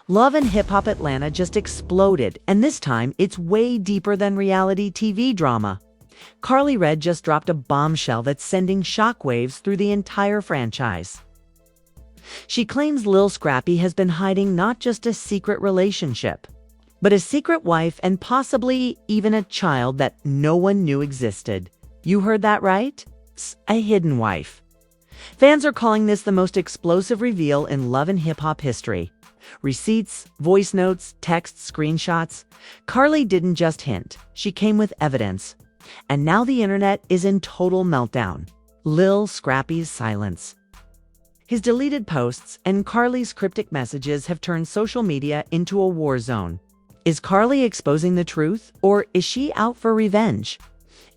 Love and Hip Hop Atlanta just exploded, and this time it's way deeper than reality TV drama. Karlie just dropped a bombshell that's sending shockwaves through the entire franchise. She claims Lil Scrappy has been hiding not just a secret relationship, but a secret wife and possibly even a child that no one knew existed. You heard that right? A hidden wife. Fans are calling this the most explosive reveal in Love and Hip Hop history. Receipts, voice notes, texts, screenshots. Karlie didn't just hint, she came with evidence. And now the internet is in total meltdown. Lil Scrappy's silence. His deleted posts and Karlie's cryptic messages have turned social media into a war zone. Is Karlie exposing the truth, or is she out for revenge?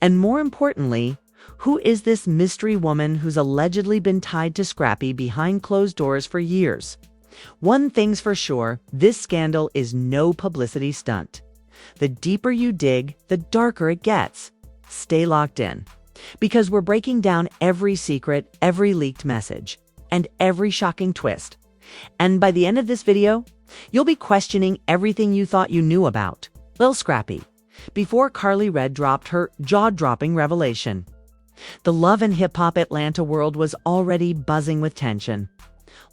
And more importantly, who is this mystery woman who's allegedly been tied to Scrappy behind closed doors for years? One thing's for sure, this scandal is no publicity stunt. The deeper you dig, the darker it gets. Stay locked in, because we're breaking down every secret, every leaked message, and every shocking twist. And by the end of this video, you'll be questioning everything you thought you knew about Lil Scrappy before Karlie dropped her jaw-dropping revelation. The Love and Hip Hop Atlanta world was already buzzing with tension.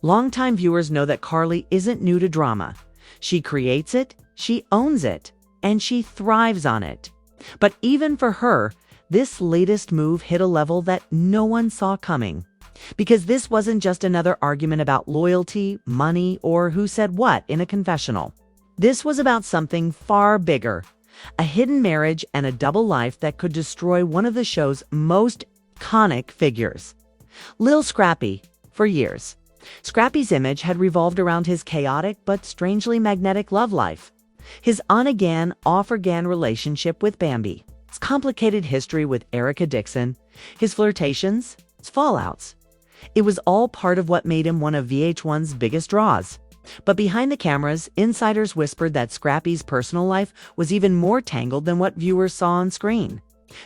Longtime viewers know that Karlie isn't new to drama. She creates it, she owns it, and she thrives on it. But even for her, this latest move hit a level that no one saw coming. Because this wasn't just another argument about loyalty, money, or who said what in a confessional. This was about something far bigger. A hidden marriage and a double life that could destroy one of the show's most iconic figures. Lil Scrappy, for years. Scrappy's image had revolved around his chaotic but strangely magnetic love life. His on-again, off-again relationship with Bambi. His complicated history with Erica Dixon. His flirtations. His fallouts. It was all part of what made him one of VH1's biggest draws. But behind the cameras, insiders whispered that Scrappy's personal life was even more tangled than what viewers saw on screen.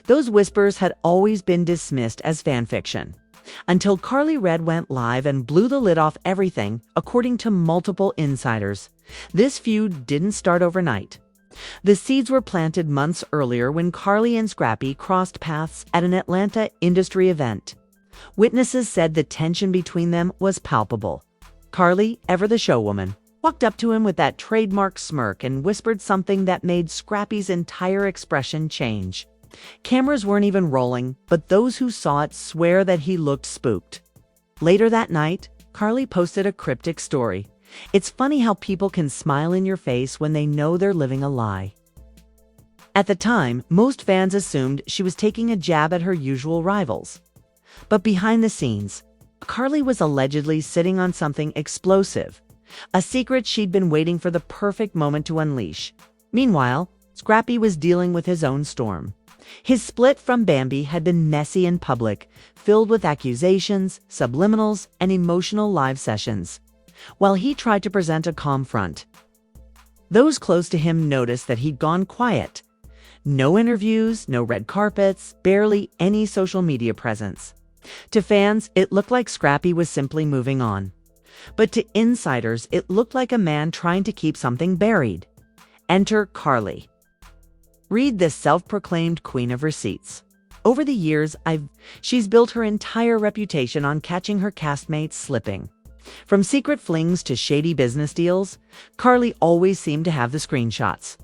Those whispers had always been dismissed as fan fiction. Until Karlie went live and blew the lid off everything, according to multiple insiders. This feud didn't start overnight. The seeds were planted months earlier when Karlie and Scrappy crossed paths at an Atlanta industry event. Witnesses said the tension between them was palpable. Karlie, ever the showwoman, walked up to him with that trademark smirk and whispered something that made Scrappy's entire expression change. Cameras weren't even rolling, but those who saw it swear that he looked spooked. Later that night, Karlie posted a cryptic story. It's funny how people can smile in your face when they know they're living a lie. At the time, most fans assumed she was taking a jab at her usual rivals. But behind the scenes, Karlie was allegedly sitting on something explosive, a secret she'd been waiting for the perfect moment to unleash. Meanwhile, Scrappy was dealing with his own storm. His split from Bambi had been messy and public, filled with accusations, subliminals, and emotional live sessions, while he tried to present a calm front. Those close to him noticed that he'd gone quiet. No interviews, no red carpets, barely any social media presence. To fans, it looked like Scrappy was simply moving on. But to insiders, it looked like a man trying to keep something buried. Enter Karlie. Read this self-proclaimed queen of receipts. Over the years, she's built her entire reputation on catching her castmates slipping. From secret flings to shady business deals, Karlie always seemed to have the screenshots,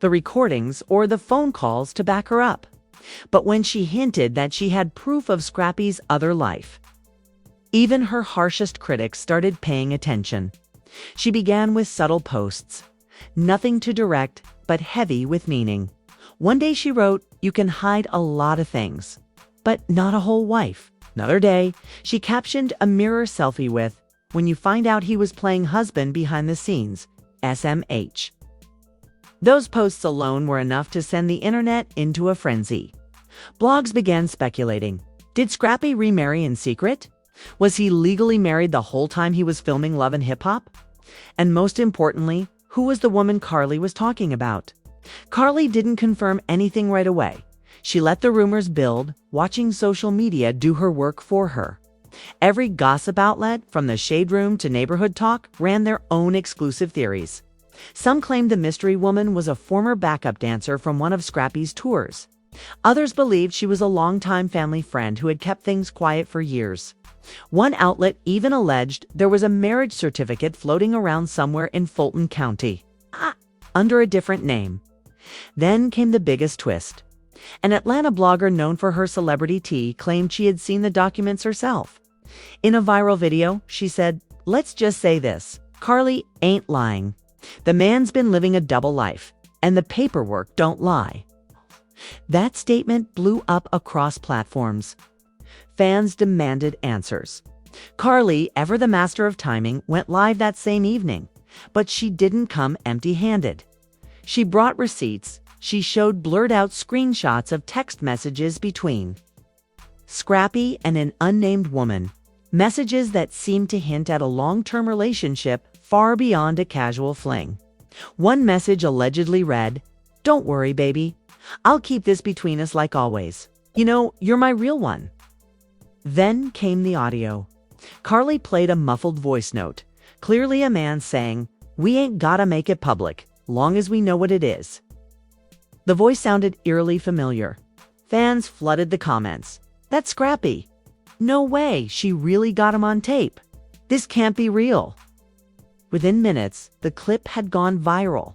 the recordings, or the phone calls to back her up. But when she hinted that she had proof of Scrappy's other life, even her harshest critics started paying attention. She began with subtle posts, nothing too direct, but heavy with meaning. One day she wrote, "You can hide a lot of things, but not a whole wife." Another day, she captioned a mirror selfie with, "When you find out he was playing husband behind the scenes, SMH." Those posts alone were enough to send the internet into a frenzy. Blogs began speculating. Did Scrappy remarry in secret? Was he legally married the whole time he was filming Love and Hip Hop? And most importantly, who was the woman Karlie was talking about? Karlie didn't confirm anything right away. She let the rumors build, watching social media do her work for her. Every gossip outlet, from the Shade Room to Neighborhood Talk, ran their own exclusive theories. Some claimed the mystery woman was a former backup dancer from one of Scrappy's tours. Others believed she was a longtime family friend who had kept things quiet for years. One outlet even alleged there was a marriage certificate floating around somewhere in Fulton County, under a different name. Then came the biggest twist. An Atlanta blogger known for her celebrity tea claimed she had seen the documents herself. In a viral video, she said, "Let's just say this, Karlie ain't lying. The man's been living a double life, and the paperwork don't lie." That statement blew up across platforms. Fans demanded answers. Karlie, ever the master of timing, went live that same evening, but she didn't come empty-handed. She brought receipts. She showed blurred-out screenshots of text messages between Scrappy and an unnamed woman, messages that seemed to hint at a long-term relationship far beyond a casual fling. One message allegedly read, "Don't worry, baby. I'll keep this between us like always. You know, you're my real one." Then came the audio. Karlie played a muffled voice note, clearly a man saying, "We ain't gotta make it public, long as we know what it is." The voice sounded eerily familiar. Fans flooded the comments. "That's Scrappy. No way, she really got him on tape. This can't be real." Within minutes, the clip had gone viral.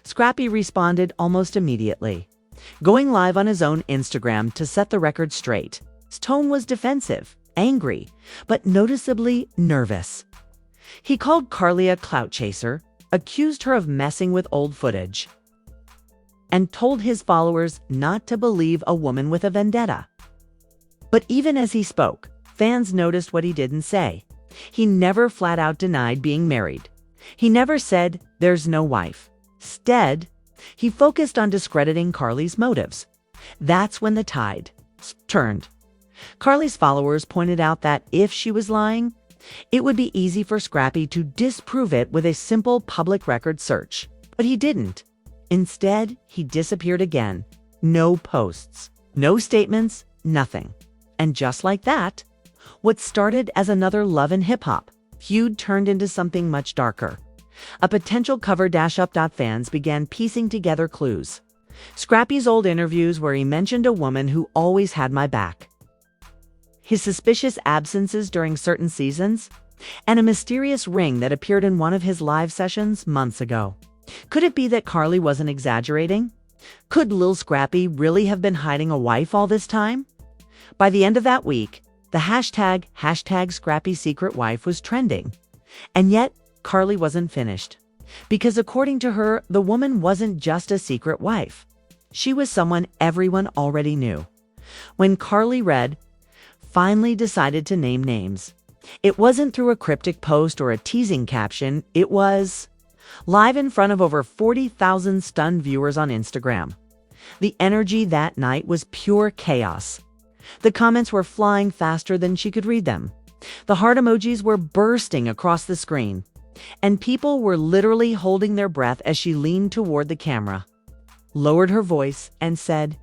Scrappy responded almost immediately, going live on his own Instagram to set the record straight. His tone was defensive, angry, but noticeably nervous. He called Karlie a clout chaser, accused her of messing with old footage, and told his followers not to believe a woman with a vendetta. But even as he spoke, fans noticed what he didn't say. He never flat out denied being married. He never said, "There's no wife." Instead, he focused on discrediting Karlie's motives. That's when the tide turned. Karlie's followers pointed out that if she was lying, it would be easy for Scrappy to disprove it with a simple public record search. But he didn't. Instead, he disappeared again. No posts, no statements, nothing. And just like that, what started as another love and hip-hop feud turned into something much darker. A potential cover dash-up. Fans began piecing together clues. Scrappy's old interviews where he mentioned a woman who always had my back, his suspicious absences during certain seasons, and a mysterious ring that appeared in one of his live sessions months ago. Could it be that Karlie wasn't exaggerating? Could Lil Scrappy really have been hiding a wife all this time? By the end of that week, the hashtag Scrappy secret wife was trending. And yet, Karlie wasn't finished. Because according to her, the woman wasn't just a secret wife. She was someone everyone already knew. When Karlie read, finally decided to name names, it wasn't through a cryptic post or a teasing caption. It was live in front of over 40,000 stunned viewers on Instagram. The energy that night was pure chaos. The comments were flying faster than she could read them. The heart emojis were bursting across the screen. And people were literally holding their breath as she leaned toward the camera, lowered her voice, and said,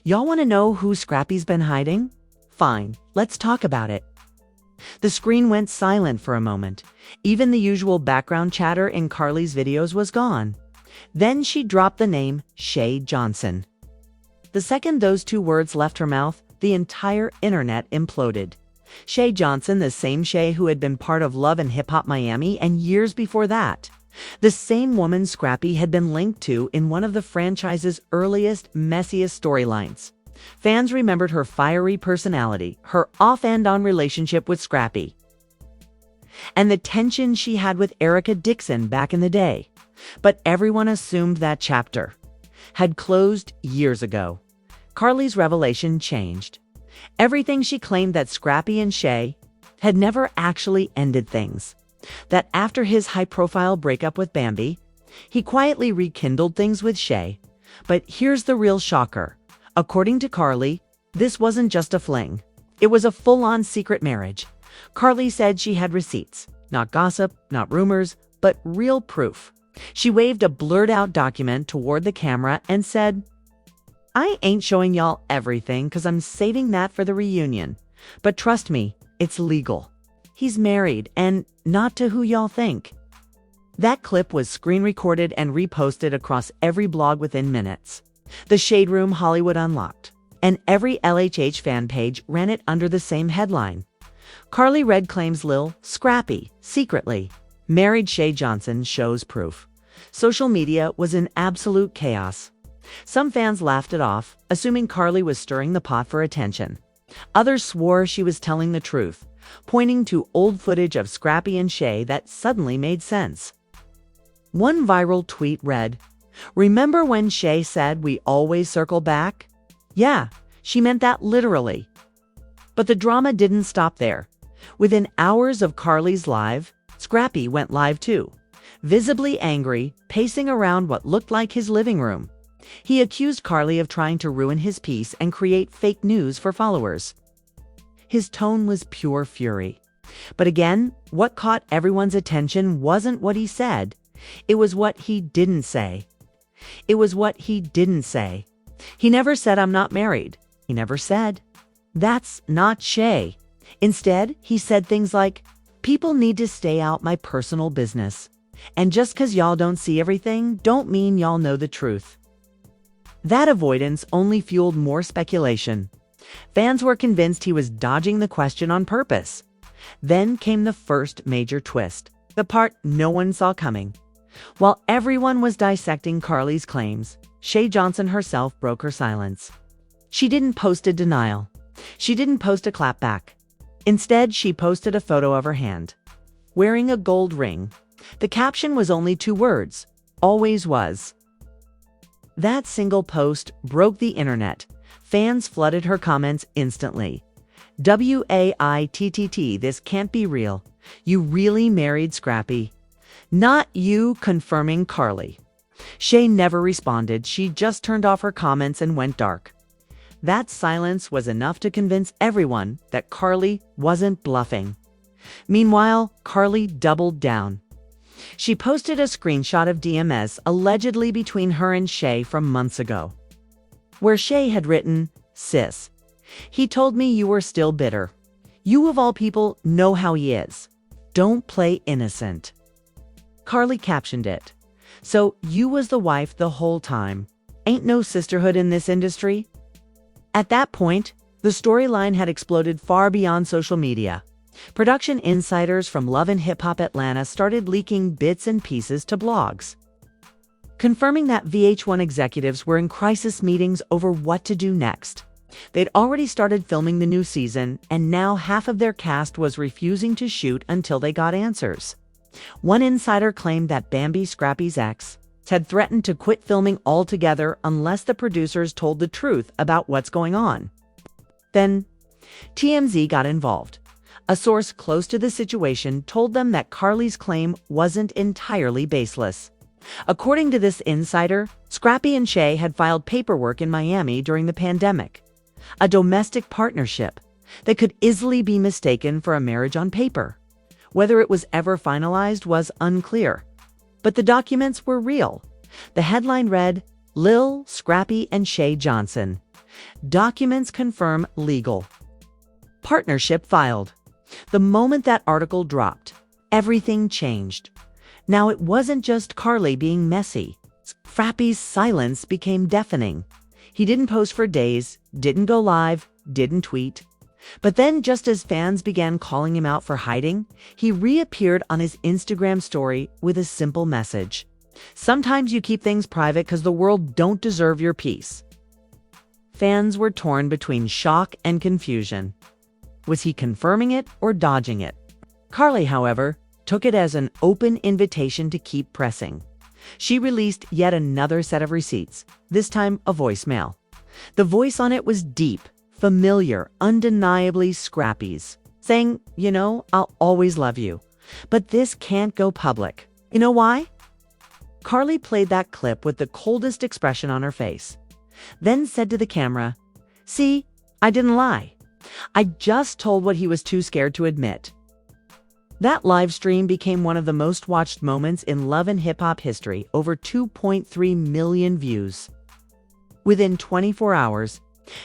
"Y'all want to know who Scrappy's been hiding? Fine, let's talk about it." The screen went silent for a moment. Even the usual background chatter in Karlie's videos was gone. Then she dropped the name Shay Johnson. The second those two words left her mouth, the entire internet imploded. Shay Johnson, the same Shay who had been part of Love and Hip Hop Miami and years before that. The same woman Scrappy had been linked to in one of the franchise's earliest, messiest storylines. Fans remembered her fiery personality, her off and on relationship with Scrappy, and the tension she had with Erica Dixon back in the day. But everyone assumed that chapter had closed years ago. Karlie's revelation changed. Everything she claimed that Scrappy and Shay had never actually ended things. That after his high-profile breakup with Bambi, he quietly rekindled things with Shay. But here's the real shocker. According to Karlie, this wasn't just a fling. It was a full-on secret marriage. Karlie said she had receipts. Not gossip, not rumors, but real proof. She waved a blurred-out document toward the camera and said, "I ain't showing y'all everything because I'm saving that for the reunion. But trust me, It's legal. He's married, and not to who y'all think. That clip was screen recorded and reposted across every blog within minutes. The Shade Room Hollywood Unlocked, and every LHH fan page ran it under the same headline. Karlie Redd claims Lil Scrappy secretly married Shay Johnson shows proof. Social media was in absolute chaos. Some fans laughed it off, assuming Karlie was stirring the pot for attention. Others swore she was telling the truth, pointing to old footage of Scrappy and Shay that suddenly made sense. One viral tweet read, "Remember when Shay said we always circle back? Yeah, she meant that literally." But the drama didn't stop there. Within hours of Karlie's live, Scrappy went live too, visibly angry, pacing around what looked like his living room. He accused Karlie of trying to ruin his peace and create fake news for followers. His tone was pure fury. But again, what caught everyone's attention wasn't what he said. It was what he didn't say. He never said, "I'm not married." He never said, "That's not Shay." Instead, he said things like, "People need to stay out my personal business. And just 'cause y'all don't see everything, don't mean y'all know the truth." That avoidance only fueled more speculation. Fans were convinced he was dodging the question on purpose. Then came the first major twist, the part no one saw coming. While everyone was dissecting Karlie's claims, Shay Johnson herself broke her silence. She didn't post a denial. She didn't post a clapback. Instead, she posted a photo of her hand, wearing a gold ring. The caption was only 2 words, "Always was." That single post broke the internet. Fans flooded her comments instantly. "WAITTT, this can't be real. You really married Scrappy. Not you confirming Karlie." Shay never responded. She just turned off her comments and went dark. That silence was enough to convince everyone that Karlie wasn't bluffing. Meanwhile, Karlie doubled down. She posted a screenshot of DMS allegedly between her and Shay from months ago, where Shay had written, "Sis, he told me you were still bitter. You of all people know how he is. Don't play innocent." Karlie captioned it, "So you was the wife the whole time. Ain't no sisterhood in this industry?" At that point, the storyline had exploded far beyond social media. Production insiders from Love and Hip Hop Atlanta started leaking bits and pieces to blogs, confirming that VH1 executives were in crisis meetings over what to do next. They'd already started filming the new season, and now half of their cast was refusing to shoot until they got answers. One insider claimed that Bambi, Scrappy's ex, had threatened to quit filming altogether unless the producers told the truth about what's going on. Then, TMZ got involved. A source close to the situation told them that Karlie's claim wasn't entirely baseless. According to this insider, Scrappy and Shay had filed paperwork in Miami during the pandemic, a domestic partnership that could easily be mistaken for a marriage on paper. Whether it was ever finalized was unclear, but the documents were real. The headline read, "Lil Scrappy and Shay Johnson. Documents confirm legal. Partnership filed." The moment that article dropped, everything changed. Now it wasn't just Karlie being messy. Scrappy's silence became deafening. He didn't post for days, didn't go live, didn't tweet. But then, just as fans began calling him out for hiding, he reappeared on his Instagram story with a simple message. "Sometimes you keep things private because the world don't deserve your peace." Fans were torn between shock and confusion. Was he confirming it or dodging it? Karlie, however, took it as an open invitation to keep pressing. She released yet another set of receipts, this time a voicemail. The voice on it was deep, familiar, undeniably Scrappy's, saying, "I'll always love you, but this can't go public." You know why? Karlie played that clip with the coldest expression on her face, then said to the camera, "See, I didn't lie. I just told what he was too scared to admit." That live stream became one of the most watched moments in Love and Hip Hop history, over 2.3 million views. Within 24 hours,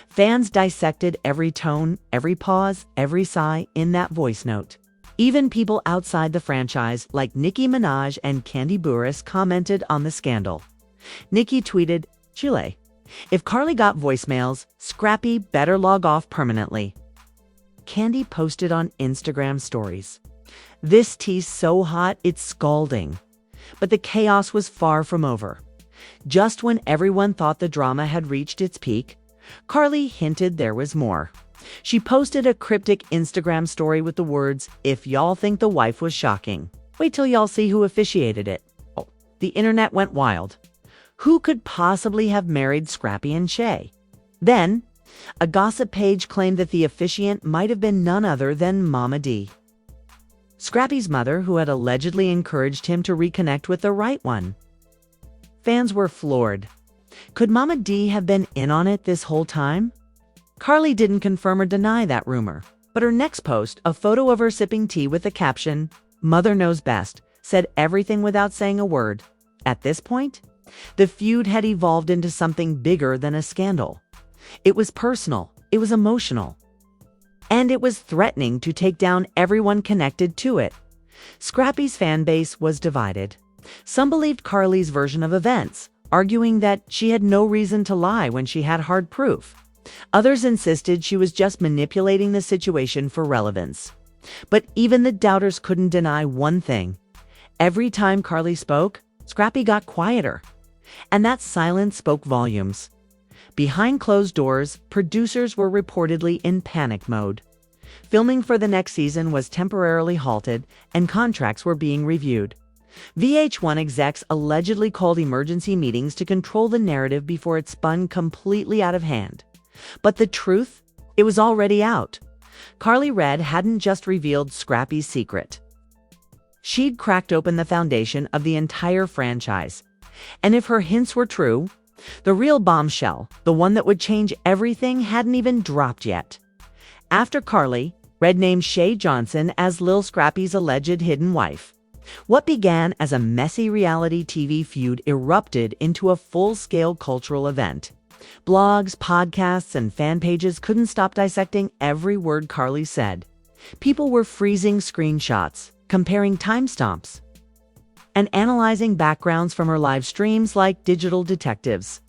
Fans dissected every tone, every pause, every sigh in that voice note. Even people outside the franchise, like Nicki Minaj and Kandi Burruss, commented on the scandal. Nicki tweeted, "Chile. If Karlie got voicemails, Scrappy better log off permanently." Kandi posted on Instagram stories, "This tea's so hot, it's scalding." But the chaos was far from over. Just when everyone thought the drama had reached its peak, Karlie hinted there was more. She posted a cryptic Instagram story with the words, "If y'all think the wife was shocking, wait till y'all see who officiated it." Oh, the internet went wild. Who could possibly have married Scrappy and Shay? Then, a gossip page claimed that the officiant might have been none other than Mama D, Scrappy's mother, who had allegedly encouraged him to reconnect with the right one. Fans were floored. Could Mama D have been in on it this whole time? Karlie didn't confirm or deny that rumor, but her next post, a photo of her sipping tea with the caption, "Mother knows best," said everything without saying a word. At this point, the feud had evolved into something bigger than a scandal. It was personal, it was emotional, and it was threatening to take down everyone connected to it. Scrappy's fan base was divided. Some believed Karlie's version of events, arguing that she had no reason to lie when she had hard proof. Others insisted she was just manipulating the situation for relevance. But even the doubters couldn't deny one thing. Every time Karlie spoke, Scrappy got quieter. And that silence spoke volumes. Behind closed doors, producers were reportedly in panic mode. Filming for the next season was temporarily halted, and contracts were being reviewed. VH1 execs allegedly called emergency meetings to control the narrative before it spun completely out of hand. But the truth? It was already out. Karlie Redd hadn't just revealed Scrappy's secret. She'd cracked open the foundation of the entire franchise. And if her hints were true, the real bombshell, the one that would change everything, hadn't even dropped yet. After Karlie, Redd named Shay Johnson as Lil Scrappy's alleged hidden wife. What began as a messy reality TV feud erupted into a full-scale cultural event. Blogs, podcasts, and fan pages couldn't stop dissecting every word Karlie said. People were freezing screenshots, comparing timestamps, and analyzing backgrounds from her live streams like digital detectives.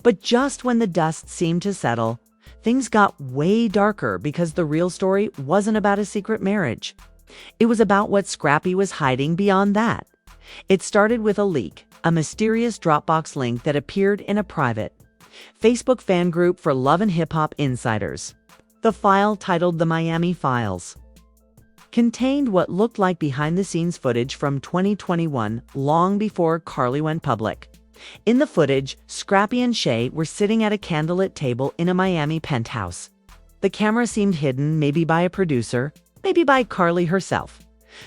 But just when the dust seemed to settle, things got way darker because the real story wasn't about a secret marriage. It was about what Scrappy was hiding beyond that. It started with a leak, a mysterious Dropbox link that appeared in a private Facebook fan group for Love and Hip Hop insiders. The file, titled The Miami Files, contained what looked like behind-the-scenes footage from 2021, long before Karlie went public. In the footage, Scrappy and Shay were sitting at a candlelit table in a Miami penthouse. The camera seemed hidden, maybe by a producer, maybe by Karlie herself.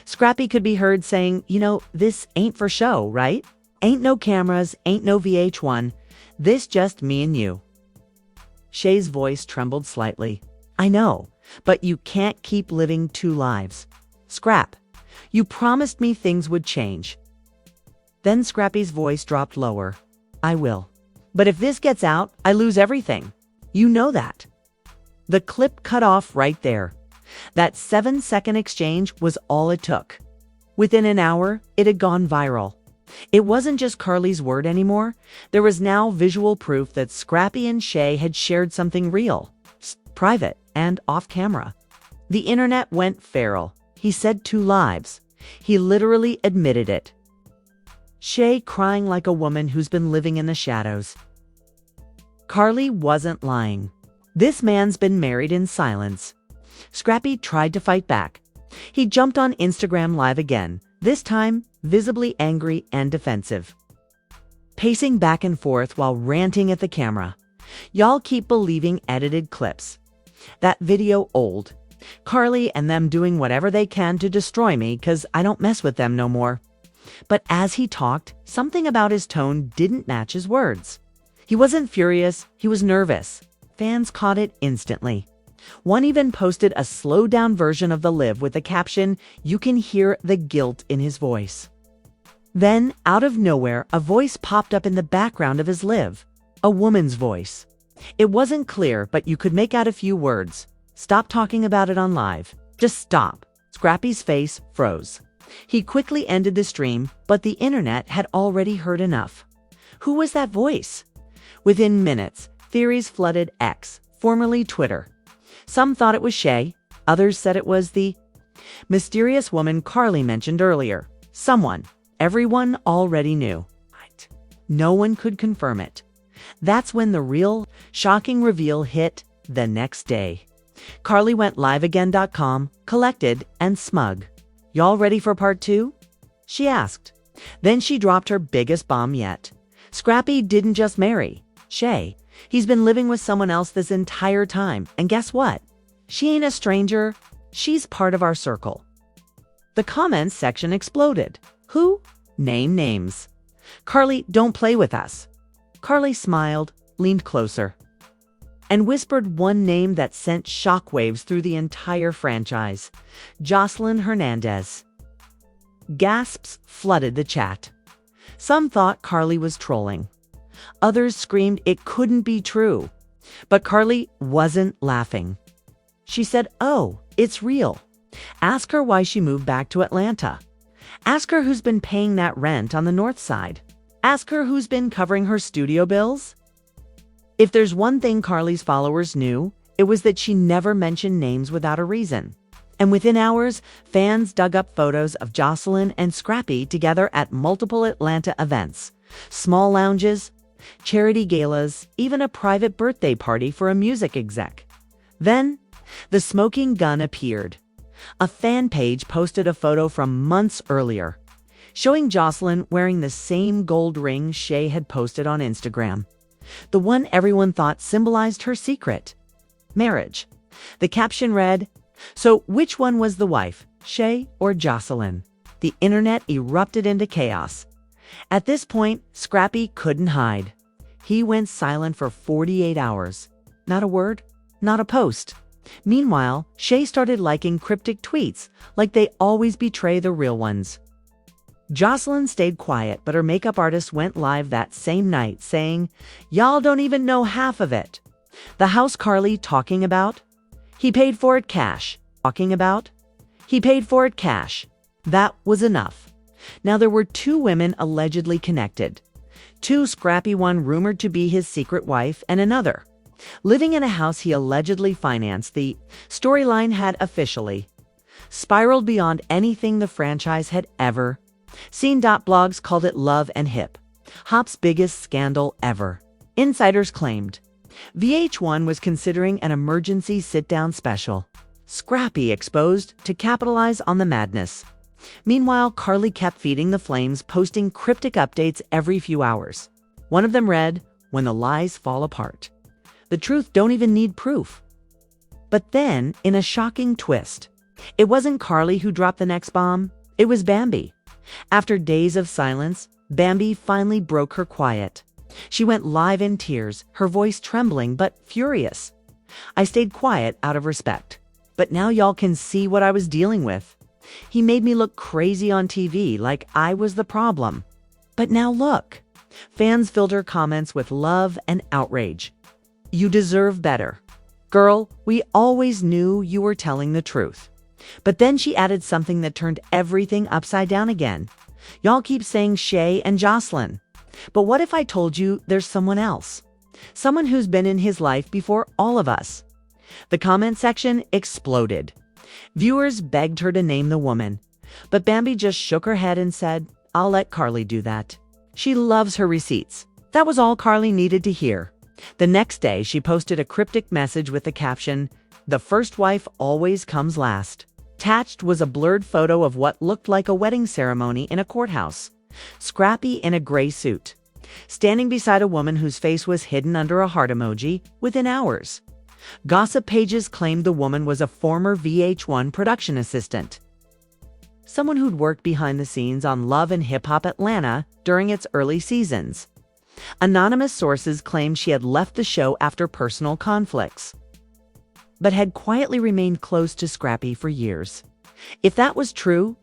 Scrappy could be heard saying, "This ain't for show, right? Ain't no cameras, ain't no VH1. This just me and you." Shay's voice trembled slightly. "I know, but you can't keep living two lives. Scrap, you promised me things would change." Then Scrappy's voice dropped lower. "I will. But if this gets out, I lose everything. You know that." The clip cut off right there. That 7-second exchange was all it took. Within an hour, it had gone viral. It wasn't just Karlie's word anymore. There was now visual proof that Scrappy and Shay had shared something real, private, and off camera. The internet went feral. He said two lives. He literally admitted it. Shay crying like a woman who's been living in the shadows. Karlie wasn't lying. This man's been married in silence. Scrappy tried to fight back. He jumped on Instagram Live again, this time visibly angry and defensive, pacing back and forth while ranting at the camera. "Y'all keep believing edited clips. That video old. Karlie and them doing whatever they can to destroy me because I don't mess with them no more." But as he talked, something about his tone didn't match his words. He wasn't furious, he was nervous. Fans caught it instantly. One even posted a slowed-down version of the live with the caption, "You can hear the guilt in his voice." Then, out of nowhere, a voice popped up in the background of his live. A woman's voice. It wasn't clear, but you could make out a few words. Stop talking about it on live. Just stop. Scrappy's face froze. He quickly ended the stream, but the internet had already heard enough. Who was that voice? Within minutes, theories flooded X, formerly Twitter. Some thought it was Shay. Others said it was the mysterious woman Karlie mentioned earlier. Someone everyone already knew. No one could confirm it. That's when the real, shocking reveal hit the next day. Karlie went liveagain.com, collected and smug. Y'all ready for part 2? She asked. Then she dropped her biggest bomb yet. Scrappy didn't just marry Shay. He's been living with someone else this entire time. And guess what? She ain't a stranger. She's part of our circle. The comments section exploded. Who? Name names. Karlie, don't play with us. Karlie smiled, leaned closer, and whispered one name that sent shockwaves through the entire franchise. Joseline Hernandez. Gasps flooded the chat. Some thought Karlie was trolling. Others screamed it couldn't be true. But Karlie wasn't laughing. She said, "Oh, it's real. Ask her why she moved back to Atlanta. Ask her who's been paying that rent on the north side. Ask her who's been covering her studio bills." If there's one thing Karlie's followers knew, it was that she never mentioned names without a reason. And within hours, fans dug up photos of Joseline and Scrappy together at multiple Atlanta events, small lounges, charity galas, even a private birthday party for a music exec. Then, the smoking gun appeared. A fan page posted a photo from months earlier, showing Joseline wearing the same gold ring Shay had posted on Instagram. The one everyone thought symbolized her secret marriage. The caption read, "So which one was the wife, Shay or Joseline?" The internet erupted into chaos. At this point, Scrappy couldn't hide. He went silent for 48 hours. Not a word, not a post. Meanwhile, Shay started liking cryptic tweets like they always betray the real ones. Joseline stayed quiet, but her makeup artist went live that same night saying, "Y'all don't even know half of it. The house Karlie talking about? He paid for it cash. Talking about? He paid for it cash." That was enough. Now there were 2 women allegedly connected. 2 Scrappy, one rumored to be his secret wife, and another living in a house he allegedly financed. The storyline had officially spiraled beyond anything the franchise had ever seen. Blogs called it Love and Hip Hop's biggest scandal ever. Insiders claimed VH1 was considering an emergency sit-down special. Scrappy exposed to capitalize on the madness. Meanwhile, Karlie kept feeding the flames, posting cryptic updates every few hours. One of them read, "When the lies fall apart. The truth don't even need proof." But then, in a shocking twist, it wasn't Karlie who dropped the next bomb. It was Bambi. After days of silence, Bambi finally broke her quiet. She went live in tears, her voice trembling but furious. "I stayed quiet out of respect. But now y'all can see what I was dealing with. He made me look crazy on TV like I was the problem. But now look." Fans filled her comments with love and outrage. "You deserve better. Girl, we always knew you were telling the truth." But then she added something that turned everything upside down again. "Y'all keep saying Shay and Joseline. But what if I told you there's someone else? Someone who's been in his life before all of us?" The comment section exploded. Viewers begged her to name the woman. But Bambi just shook her head and said, "I'll let Karlie do that. She loves her receipts." That was all Karlie needed to hear. The next day, she posted a cryptic message with the caption, "The first wife always comes last." Attached was a blurred photo of what looked like a wedding ceremony in a courthouse. Scrappy in a gray suit, standing beside a woman whose face was hidden under a heart emoji within hours. Gossip pages claimed the woman was a former VH1 production assistant, someone who'd worked behind the scenes on Love and Hip Hop Atlanta during its early seasons. Anonymous sources claimed she had left the show after personal conflicts, but had quietly remained close to Scrappy for years. If that was true,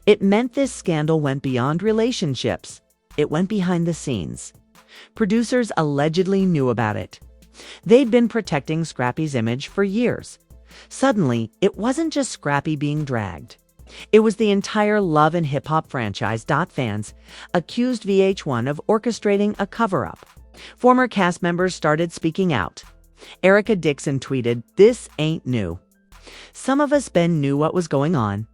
it meant this scandal went beyond relationships. It went behind the scenes. Producers allegedly knew about it. They'd been protecting Scrappy's image for years. Suddenly, it wasn't just Scrappy being dragged. It was the entire Love and Hip Hop franchise. Fans accused VH1 of orchestrating a cover-up. Former cast members started speaking out. Erica Dixon tweeted, "This ain't new. Some of us Ben knew what was going on,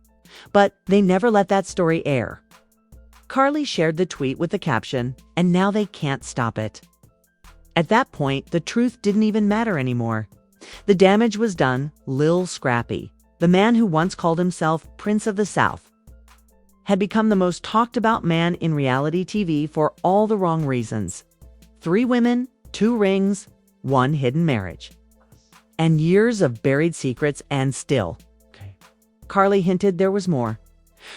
but they never let that story air." Karlie shared the tweet with the caption, "And now they can't stop it." At that point, the truth didn't even matter anymore. The damage was done. Lil Scrappy, the man who once called himself Prince of the South, had become the most talked about man in reality TV for all the wrong reasons. 3 women, 2 rings, 1 hidden marriage, and years of buried secrets. And still, Karlie hinted there was more.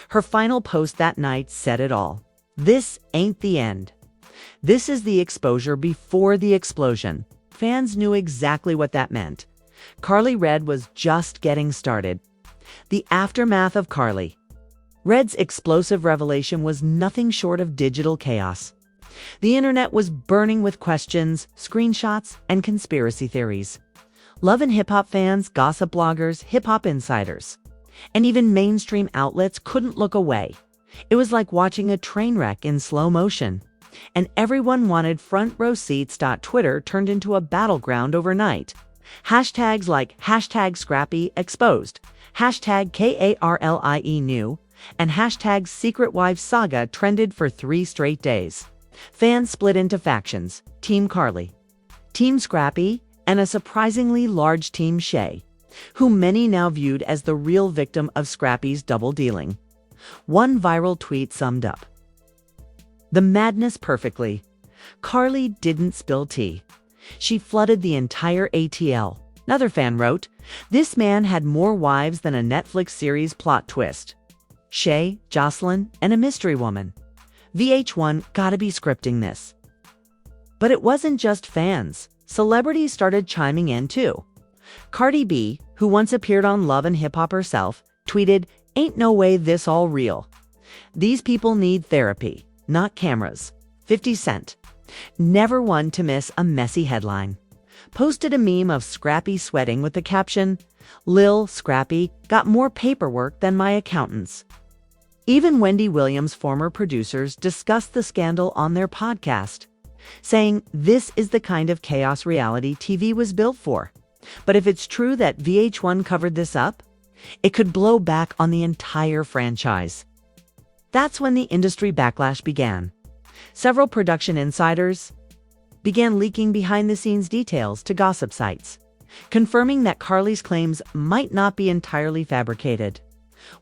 Her final post that night said it all. "This ain't the end. This is the exposure before the explosion." Fans knew exactly what that meant. Karlie Redd was just getting started. The aftermath of Karlie Redd's explosive revelation was nothing short of digital chaos. The internet was burning with questions, screenshots, and conspiracy theories. Love and hip hop fans, gossip bloggers, hip hop insiders, and even mainstream outlets couldn't look away. It was like watching a train wreck in slow motion. And everyone wanted front row seats. Twitter turned into a battleground overnight. Hashtags like #Scrappy exposed, #KARLIE new, and #Secret Wives Saga trended for 3 straight days. Fans split into factions: Team Karlie, Team Scrappy, and a surprisingly large Team Shay, who many now viewed as the real victim of Scrappy's double dealing. One viral tweet summed up the madness perfectly. Karlie didn't spill tea. She flooded the entire ATL. Another fan wrote, "This man had more wives than a Netflix series plot twist. Shay, Joseline, and a mystery woman. VH1 gotta be scripting this." But it wasn't just fans. Celebrities started chiming in too. Cardi B, who once appeared on Love and Hip Hop herself, tweeted, "Ain't no way this all real. These people need therapy, not cameras." 50 Cent, never one to miss a messy headline, posted a meme of Scrappy sweating with the caption, "Lil Scrappy got more paperwork than my accountants." Even Wendy Williams' former producers discussed the scandal on their podcast, saying this is the kind of chaos reality TV was built for. But if it's true that VH1 covered this up, it could blow back on the entire franchise. That's when the industry backlash began. Several production insiders began leaking behind-the-scenes details to gossip sites, confirming that Karlie's claims might not be entirely fabricated.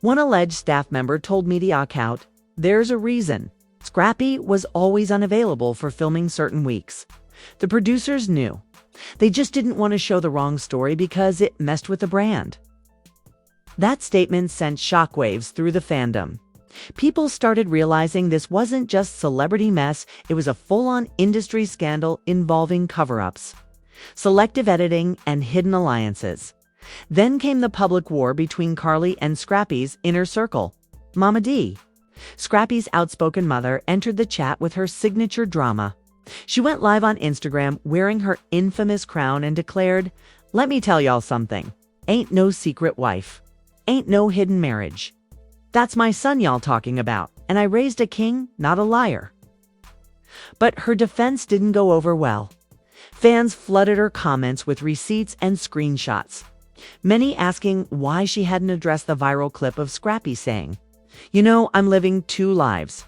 One alleged staff member told MediaCout, "There's a reason. Scrappy was always unavailable for filming certain weeks. The producers knew. They just didn't want to show the wrong story because it messed with the brand." That statement sent shockwaves through the fandom. People started realizing this wasn't just celebrity mess, it was a full-on industry scandal involving cover-ups, selective editing, and hidden alliances. Then came the public war between Karlie and Scrappy's inner circle. Mama D, Scrappy's outspoken mother, entered the chat with her signature drama. She went live on Instagram wearing her infamous crown and declared, "Let me tell y'all something. Ain't no secret wife. Ain't no hidden marriage. That's my son y'all talking about, and I raised a king, not a liar." But her defense didn't go over well. Fans flooded her comments with receipts and screenshots, many asking why she hadn't addressed the viral clip of Scrappy saying, "You know, I'm living 2 lives."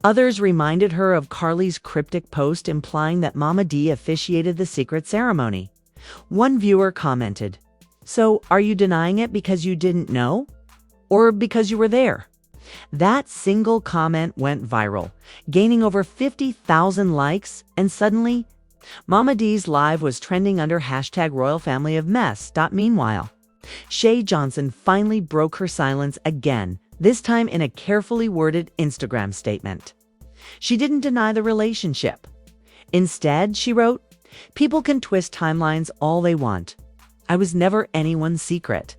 Others reminded her of Karlie's cryptic post implying that Mama D officiated the secret ceremony. One viewer commented, "So, are you denying it because you didn't know? Or because you were there?" That single comment went viral, gaining over 50,000 likes, and suddenly, Mama D's live was trending under #RoyalFamilyOfMess. Meanwhile, Shay Johnson finally broke her silence again, this time in a carefully worded Instagram statement. She didn't deny the relationship. Instead, she wrote, "People can twist timelines all they want. I was never anyone's secret.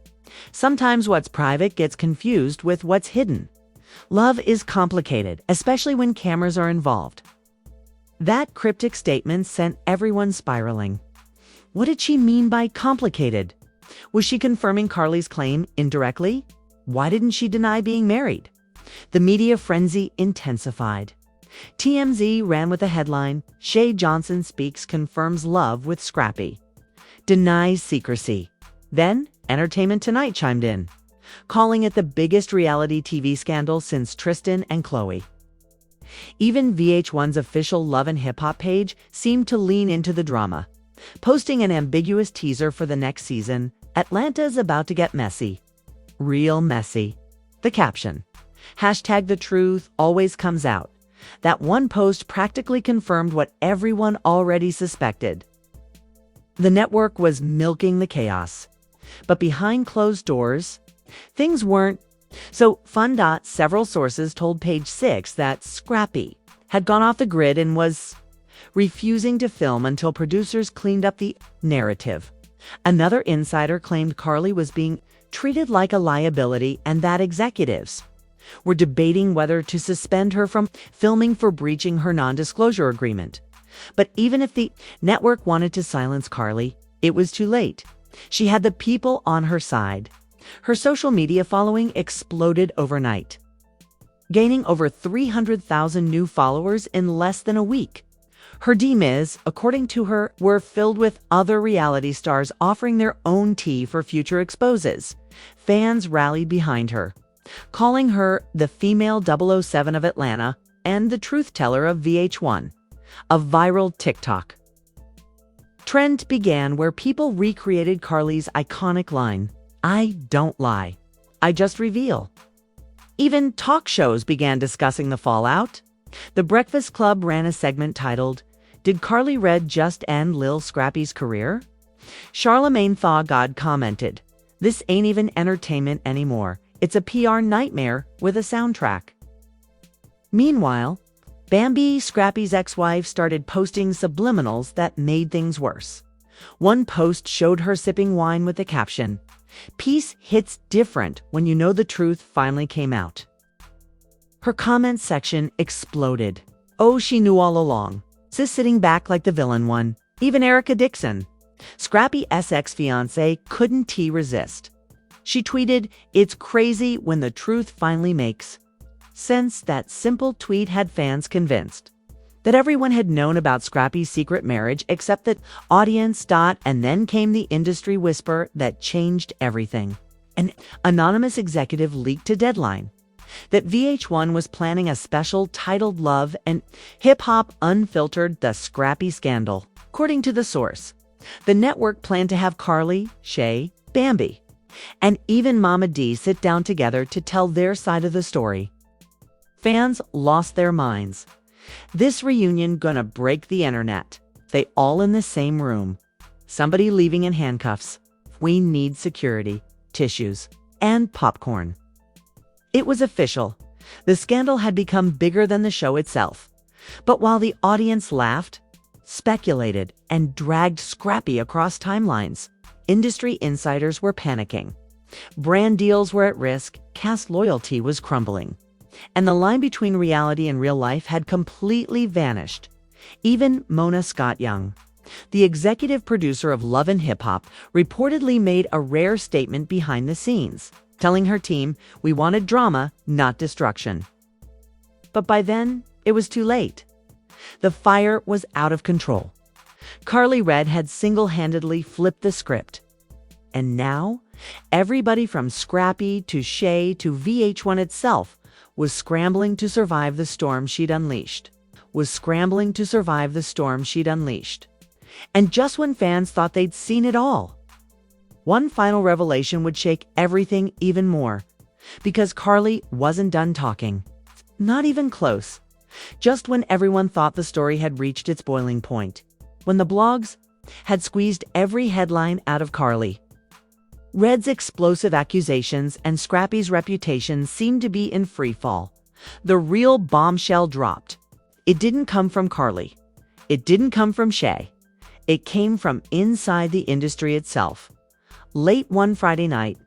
Sometimes what's private gets confused with what's hidden. Love is complicated, especially when cameras are involved. That cryptic statement sent everyone spiraling. What did she mean by complicated? Was she confirming Karlie's claim indirectly? Why didn't she deny being married? The media frenzy intensified. TMZ ran with a headline, "Shay Johnson speaks confirms love with Scrappy. Denies secrecy." Then, Entertainment Tonight chimed in, calling it the biggest reality TV scandal since Tristan and Khloe. Even VH1's official Love and Hip Hop page seemed to lean into the drama, posting an ambiguous teaser for the next season, "Atlanta is about to get messy. Real messy." The caption, "The truth always comes out." That one post practically confirmed what everyone already suspected. The network was milking the chaos. But behind closed doors, things weren't. So, several sources told Page 6 that Scrappy had gone off the grid and was refusing to film until producers cleaned up the narrative. Another insider claimed Karlie was being treated like a liability and that executives were debating whether to suspend her from filming for breaching her non-disclosure agreement. But even if the network wanted to silence Karlie, it was too late. She had the people on her side. Her social media following exploded overnight, gaining over 300,000 new followers in less than a week. Her DMs, according to her, were filled with other reality stars offering their own tea for future exposes. Fans rallied behind her, calling her the female 007 of Atlanta and the truth teller of VH1, a viral TikTok trend began where people recreated Karlie's iconic line, "I don't lie, I just reveal." Even talk shows began discussing the fallout. The Breakfast Club ran a segment titled, "Did Karlie Redd just end Lil Scrappy's career?" Charlamagne Tha God commented, "This ain't even entertainment anymore. It's a PR nightmare with a soundtrack." Meanwhile, Bambi, Scrappy's ex-wife, started posting subliminals that made things worse. One post showed her sipping wine with the caption, "Peace hits different when you know the truth finally came out." Her comment section exploded. "Oh, she knew all along. Sis sitting back like the villain one." Even Erica Dixon, Scrappy's ex-fiancé, couldn't resist. She tweeted, "It's crazy when the truth finally makes sense." That simple tweet had fans convinced that everyone had known about Scrappy's secret marriage except that audience. And then came the industry whisper that changed everything. An anonymous executive leaked to Deadline that VH1 was planning a special titled Love and Hip Hop Unfiltered: The Scrappy Scandal. According to the source, the network planned to have Karlie, Shay, Bambi, and even Mama D sit down together to tell their side of the story. Fans lost their minds. This reunion gonna break the internet. They all in the same room. Somebody leaving in handcuffs. We need security, tissues, and popcorn. It was official. The scandal had become bigger than the show itself. But while the audience laughed, speculated, and dragged Scrappy across timelines, industry insiders were panicking. Brand deals were at risk, cast loyalty was crumbling, and the line between reality and real life had completely vanished. Even Mona Scott-Young, the executive producer of Love and Hip Hop, reportedly made a rare statement behind the scenes, telling her team, "We wanted drama, not destruction." But by then, it was too late. The fire was out of control. Karlie Redd had single-handedly flipped the script. And now, everybody from Scrappy to Shay to VH1 itself was scrambling to survive the storm she'd unleashed. And just when fans thought they'd seen it all, one final revelation would shake everything even more. Because Karlie wasn't done talking. Not even close. Just when everyone thought the story had reached its boiling point. When the blogs had squeezed every headline out of Karlie Redd's explosive accusations and Scrappy's reputation seemed to be in free fall. The real bombshell dropped. It didn't come from Karlie. It didn't come from Shay. It came from inside the industry itself. Late one Friday night,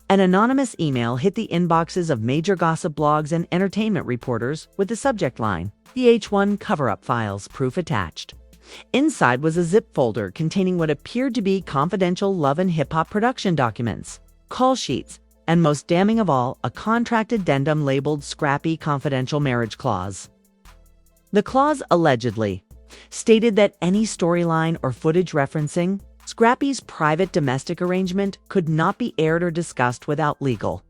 an anonymous email hit the inboxes of major gossip blogs and entertainment reporters with the subject line, VH1 cover-up files, proof attached. Inside was a zip folder containing what appeared to be confidential Love and Hip Hop production documents, call sheets, and most damning of all, a contract addendum labeled Scrappy Confidential Marriage Clause. The clause allegedly stated that any storyline or footage referencing Scrappy's private domestic arrangement could not be aired or discussed without legal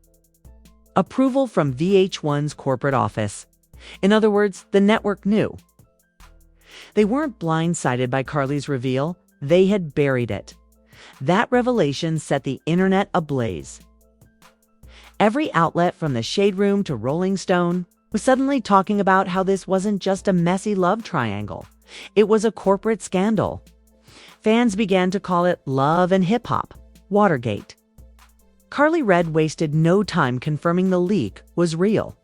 approval from VH1's corporate office. In other words, the network knew. They weren't blindsided by Karlie's reveal, they had buried it. That revelation set the internet ablaze. Every outlet from the Shade Room to Rolling Stone was suddenly talking about how this wasn't just a messy love triangle. It was a corporate scandal. Fans began to call it Love and Hip Hop, Watergate. Karlie Redd wasted no time confirming the leak was real.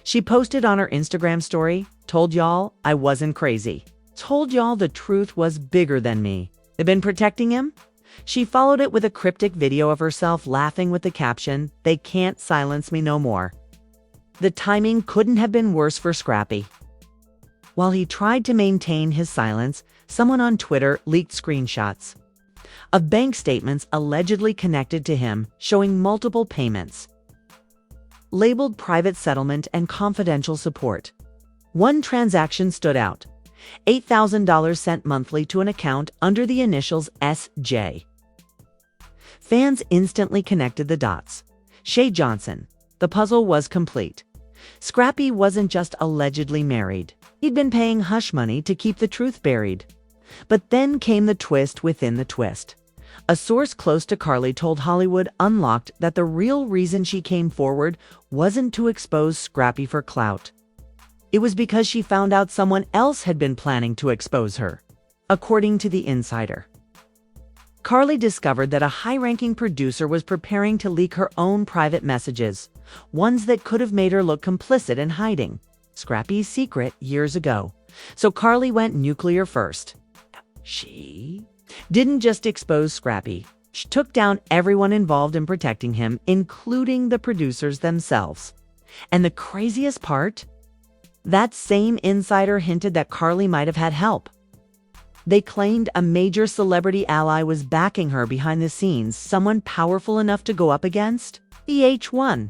She posted on her Instagram story, "Told y'all I wasn't crazy. Told y'all the truth was bigger than me. They've been protecting him?" She followed it with a cryptic video of herself laughing with the caption, "They can't silence me no more." The timing couldn't have been worse for Scrappy. While he tried to maintain his silence, someone on Twitter leaked screenshots of bank statements allegedly connected to him showing multiple payments, labeled private settlement and confidential support. One transaction stood out: $8,000 sent monthly to an account under the initials SJ. Fans instantly connected the dots. Shay Johnson. The puzzle was complete. Scrappy wasn't just allegedly married. He'd been paying hush money to keep the truth buried. But then came the twist within the twist. A source close to Karlie told Hollywood Unlocked that the real reason she came forward wasn't to expose Scrappy for clout. It was because she found out someone else had been planning to expose her. According to the insider, Karlie discovered that a high-ranking producer was preparing to leak her own private messages, ones that could have made her look complicit in hiding Scrappy's secret years ago. So Karlie went nuclear first. She didn't just expose Scrappy. She took down everyone involved in protecting him, including the producers themselves. And the craziest part? That same insider hinted that Karlie might have had help. They claimed a major celebrity ally was backing her behind the scenes, someone powerful enough to go up against VH1.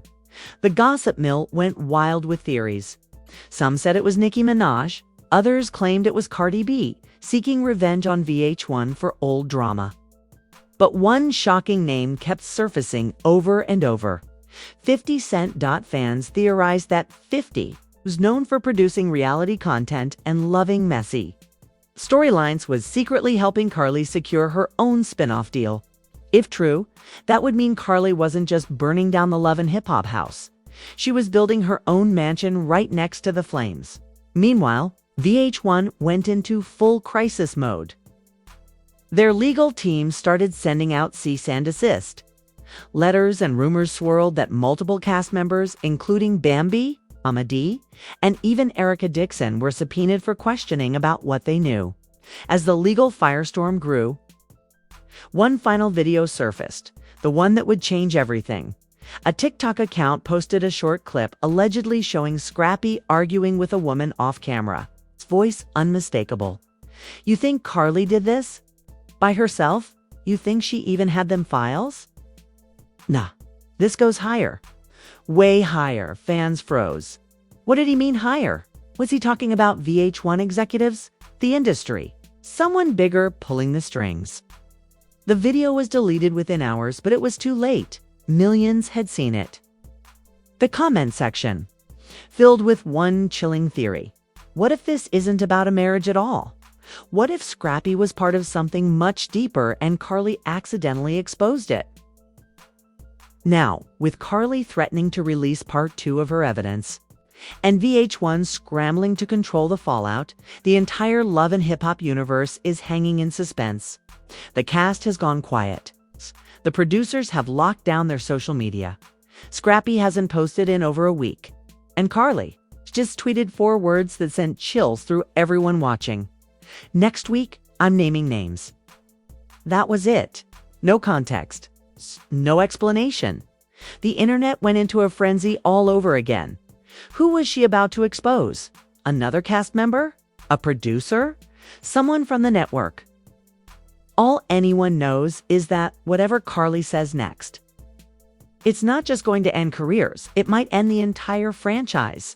The gossip mill went wild with theories. Some said it was Nicki Minaj. Others claimed it was Cardi B, seeking revenge on VH1 for old drama. But one shocking name kept surfacing over and over. 50 Cent. Fans theorized that 50 was known for producing reality content and loving messy storylines, was secretly helping Karlie secure her own spin-off deal. If true, that would mean Karlie wasn't just burning down the Love and Hip Hop house. She was building her own mansion right next to the flames. Meanwhile, VH1 went into full crisis mode. Their legal team started sending out cease and desist letters, and rumors swirled that multiple cast members, including Bambi, Amadi, and even Erica Dixon, were subpoenaed for questioning about what they knew. As the legal firestorm grew, one final video surfaced, the one that would change everything. A TikTok account posted a short clip allegedly showing Scrappy arguing with a woman off camera. His voice unmistakable. "You think Karlie did this? By herself? You think she even had them files?" Nah, this goes higher. Way higher. Fans froze. What did he mean higher? Was he talking about VH1 executives? The industry? Someone bigger pulling the strings? The video was deleted within hours, but it was too late. Millions had seen it. The comment section filled with one chilling theory. What if this isn't about a marriage at all? What if Scrappy was part of something much deeper and Karlie accidentally exposed it? Now, with Karlie threatening to release part 2 of her evidence, and VH1 scrambling to control the fallout, the entire Love and Hip Hop universe is hanging in suspense. The cast has gone quiet. The producers have locked down their social media. Scrappy hasn't posted in over a week. And Karlie just tweeted 4 words that sent chills through everyone watching. "Next week, I'm naming names." That was it. No context. No explanation. The internet went into a frenzy all over again. Who was she about to expose? Another cast member? A producer? Someone from the network? All anyone knows is that whatever Karlie says next, it's not just going to end careers, it might end the entire franchise.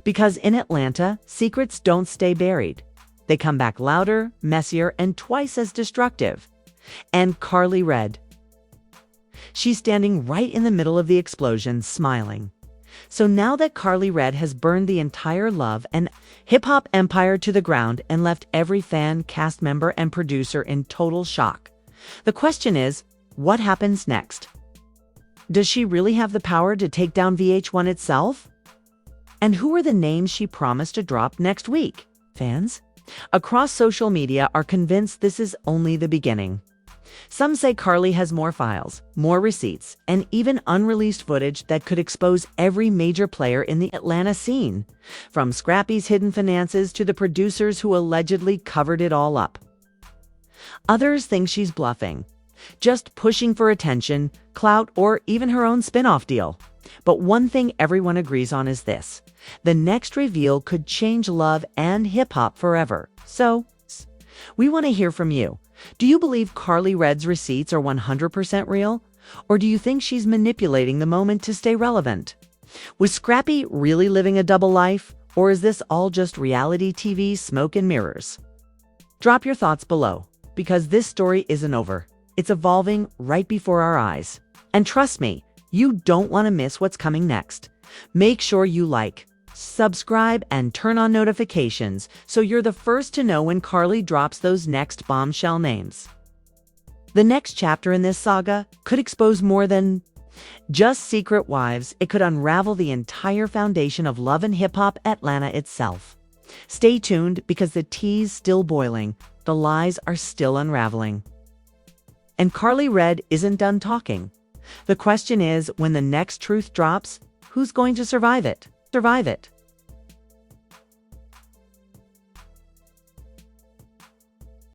Because in Atlanta, secrets don't stay buried. They come back louder, messier, and twice as destructive. And Karlie Redd. She's standing right in the middle of the explosion, smiling. So now that Karlie Redd has burned the entire love and hip-hop empire to the ground and left every fan, cast member, and producer in total shock, the question is, what happens next? Does she really have the power to take down VH1 itself? And who are the names she promised to drop next week? Fans across social media are convinced this is only the beginning. Some say Karlie has more files, more receipts, and even unreleased footage that could expose every major player in the Atlanta scene, from Scrappy's hidden finances to the producers who allegedly covered it all up. Others think she's bluffing, just pushing for attention, clout, or even her own spin-off deal. But one thing everyone agrees on is this: the next reveal could change love and hip-hop forever. So, we want to hear from you. Do you believe Karlie Redd's receipts are 100% real? Or do you think she's manipulating the moment to stay relevant? Was Scrappy really living a double life? Or is this all just reality TV smoke and mirrors? Drop your thoughts below, because this story isn't over. It's evolving right before our eyes. And trust me, you don't want to miss what's coming next. Make sure you like, subscribe, and turn on notifications so you're the first to know when Karlie drops those next bombshell names. The next chapter in this saga could expose more than just secret wives. It could unravel the entire foundation of love and hip-hop Atlanta itself. Stay tuned, because the tea's still boiling, the lies are still unraveling. And Karlie Redd isn't done talking. The question is, when the next truth drops, who's going to survive it?